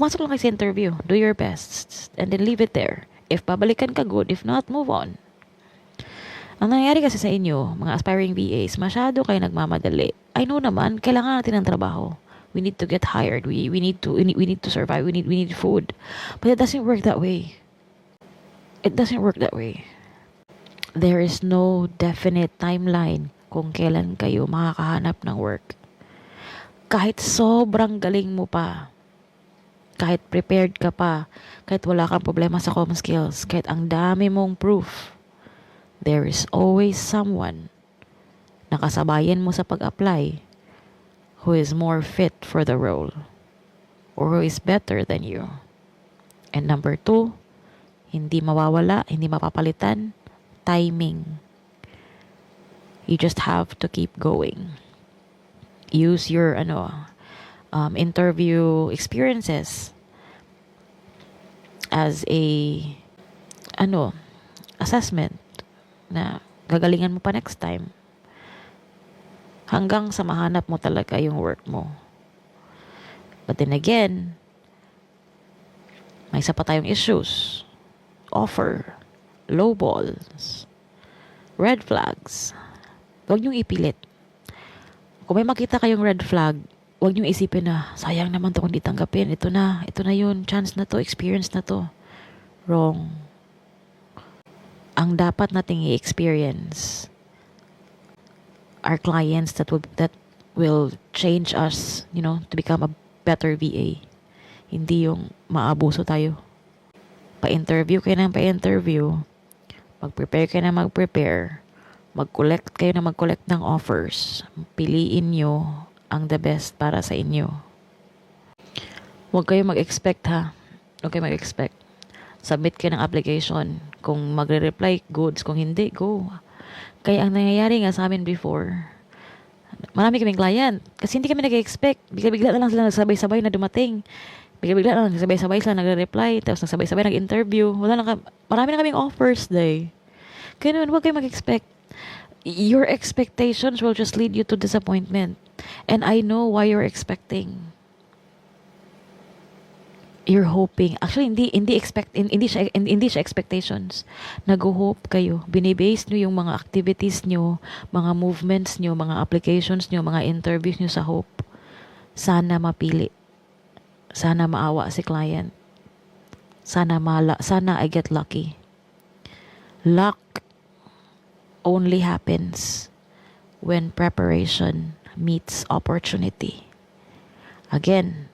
pumasok lang kayo sa interview. Do your best. And then leave it there. If babalikan ka, good. If not, move on. Ang nangyayari kasi sa inyo, mga aspiring VAs, masyado kayo nagmamadali. I know naman, kailangan natin ng trabaho. We need to get hired. We need to survive. We need food. But it doesn't work that way. It doesn't work that way. There is no definite timeline kung kailan kayo makakahanap ng work. Kahit sobrang galing mo pa, kahit prepared ka pa, kahit wala kang problema sa common skills, kahit ang dami mong proof, there is always someone na kasabayan mo sa pag-apply who is more fit for the role or who is better than you. And number 2, hindi mawawala, hindi mapapalitan, timing. You just have to keep going. Use your interview experiences as a assessment na gagalingan mo pa next time hanggang sa mahanap mo talaga yung work mo. But then again, may isa pa tayong issues. Offer, low balls, red flags. Huwag niyong ipilit. Kung may makita kayong red flag, huwag niyong isipin na, sayang naman to kung di tanggapin. Ito na yun, chance na to, experience na to. Wrong. Ang dapat nating i-experience are clients that will change us, to become a better VA. Hindi yung maabuso tayo. Pa-interview kayo ng pa-interview. Mag-prepare kayo na mag-prepare. Mag-collect kayo na mag-collect ng offers. Piliin nyo ang the best para sa inyo. Huwag kayo mag-expect ha. Huwag kayo mag-expect. Submit kayo ng application. Kung magre-reply, goods. Kung hindi, go. Kaya ang nangyayari nga sa amin before, marami kaming client. Kasi hindi kami nag-expect. Bigla-bigla na lang sila nagsabay-sabay na dumating. Bigla-bigla na lang nagsabay-sabay sila nagre-reply. Tapos nagsabay-sabay nag-interview. Marami na kaming offers day. Kaya naman, huwag kayo mag-expect. Your expectations will just lead you to disappointment. And I know why you're expecting. You're hoping. Actually, hindi siya expectations. Nag-hope kayo. Binibase nyo yung mga activities nyo, mga movements nyo, mga applications nyo, mga interviews nyo sa hope. Sana mapili. Sana maawa si client. Sana I get lucky. Luck only happens when preparation meets opportunity. Again,